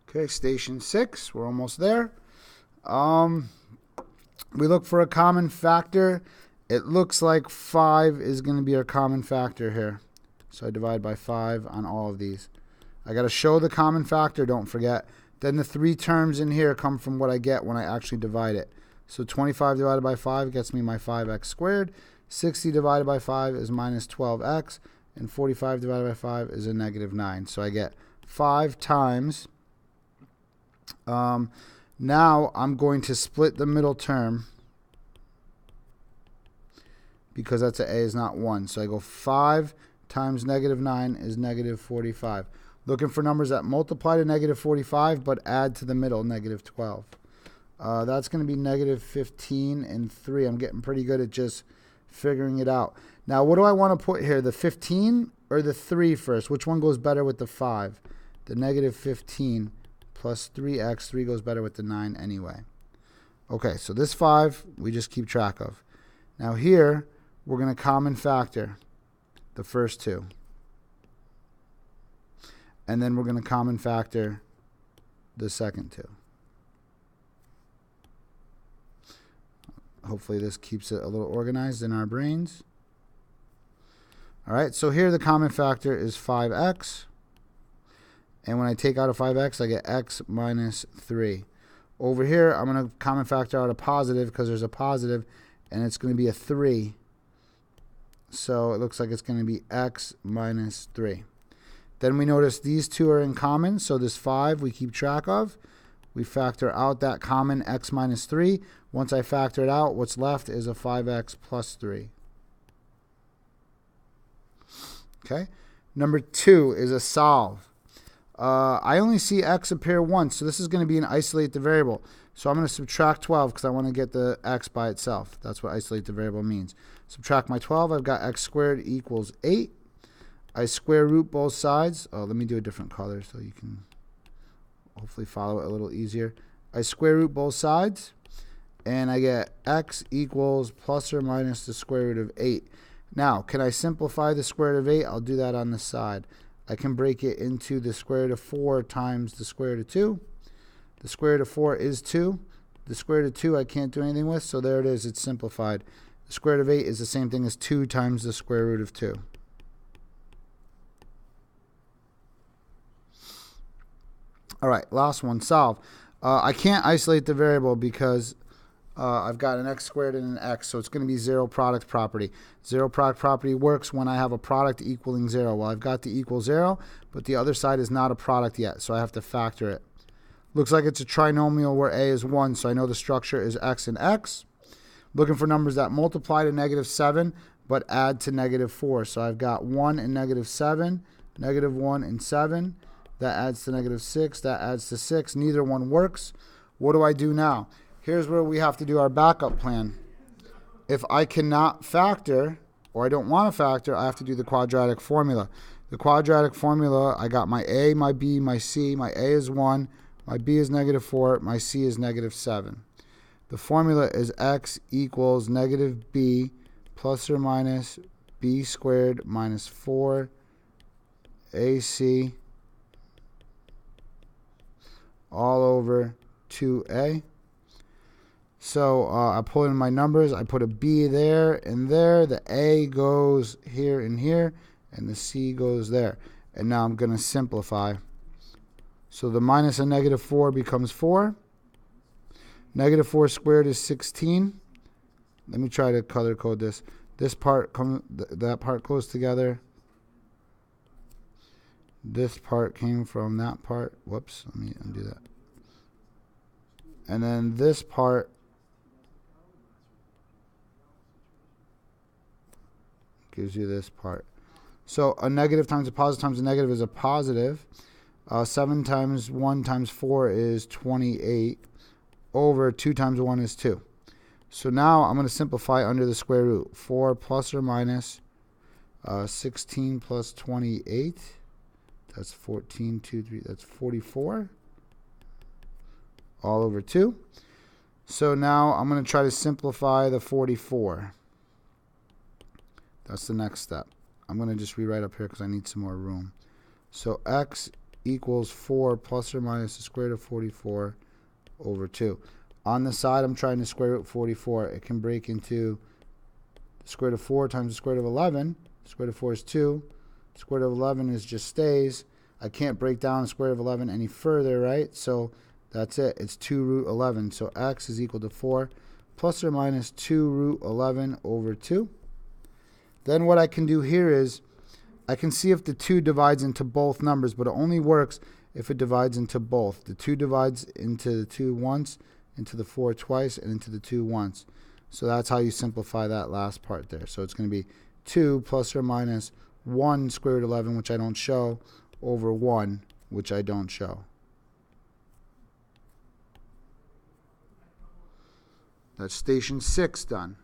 Okay, station 6. We're almost there. We look for a common factor. It looks like 5 is going to be our common factor here. So I divide by 5 on all of these. I got to show the common factor, don't forget. Then the 3 terms in here come from what I get when I actually divide it. So 25 divided by 5 gets me my 5x squared. 60 divided by 5 is minus 12x. And 45 divided by 5 is a negative 9. So I get 5 times. Now I'm going to split the middle term because that's a is not 1. So I go 5 times negative 9 is negative 45. Looking for numbers that multiply to negative 45 but add to the middle, negative 12. That's going to be negative 15 and 3. I'm getting pretty good at just figuring it out. Now, what do I want to put here? The 15 or the 3 first? Which one goes better with the 5? The negative 15 plus 3x. 3 goes better with the 9 anyway. Okay, so this 5 we just keep track of. Now here, we're going to common factor the first 2. And then we're going to common factor the second 2. Hopefully this keeps it a little organized in our brains. All right, so here the common factor is 5x. And when I take out a 5x, I get x minus 3. Over here, I'm going to common factor out a positive because there's a positive, and it's going to be a 3. So it looks like it's going to be x minus 3. Then we notice these 2 are in common, so this 5 we keep track of. We factor out that common x minus 3. Once I factor it out, what's left is a 5x plus 3. Okay. Number 2 is a solve. I only see x appear once, so this is going to be an isolate the variable. So I'm going to subtract 12 because I want to get the x by itself. That's what isolate the variable means. Subtract my 12. I've got x squared equals 8. I square root both sides. Oh, let me do a different color so you can hopefully follow it a little easier. I square root both sides, and I get x equals plus or minus the square root of 8. Now, can I simplify the square root of 8? I'll do that on the side. I can break it into the square root of 4 times the square root of 2. The square root of 4 is 2. The square root of 2 I can't do anything with, so there it is. It's simplified. The square root of 8 is the same thing as 2 times the square root of 2. All right, last one, solve. I can't isolate the variable because I've got an x squared and an x, so it's going to be zero product property. Zero product property works when I have a product equaling 0. Well, I've got the equal 0, but the other side is not a product yet, so I have to factor it. Looks like it's a trinomial where a is 1, so I know the structure is x and x. Looking for numbers that multiply to negative 7, but add to negative 4. So I've got 1 and negative 7, negative 1 and 7. That adds to negative 6. That adds to 6. Neither one works. What do I do now? Here's where we have to do our backup plan. If I cannot factor, or I don't want to factor, I have to do the quadratic formula. The quadratic formula, I got my a, my b, my c. My a is 1, my b is negative 4, my c is negative 7. The formula is x equals negative b plus or minus b squared minus 4 ac all over 2a. So I pull in my numbers. I put a b there and there. The a goes here and here, and the c goes there. And now I'm going to simplify. So the minus a negative 4 becomes 4. Negative 4 squared is 16. Let me try to color code this. This part that part goes together. This part came from that part. Whoops, let me undo that. And then this part gives you this part. So a negative times a negative is a positive. 7 times 1 times 4 is 28. Over 2 times 1 is 2. So now I'm going to simplify under the square root. 4 plus or minus 16 plus 28. That's 14, 2, 3. That's 44. All over 2. So now I'm going to try to simplify the 44. That's the next step. I'm going to just rewrite up here because I need some more room. So x equals 4 plus or minus the square root of 44 over 2. On the side, I'm trying to square root 44. It can break into the square root of 4 times the square root of 11. The square root of 4 is 2. The square root of 11 is just stays. I can't break down the square root of 11 any further, right? So that's it. It's 2 root 11. So x is equal to 4 plus or minus 2 root 11 over 2. Then what I can do here is I can see if the 2 divides into both numbers, but it only works if it divides into both. The 2 divides into the 2 once, into the 4 twice, and into the 2 once. So that's how you simplify that last part there. So it's going to be 2 plus or minus 1 square root 11, which I don't show, over 1, which I don't show. That's station 6 done.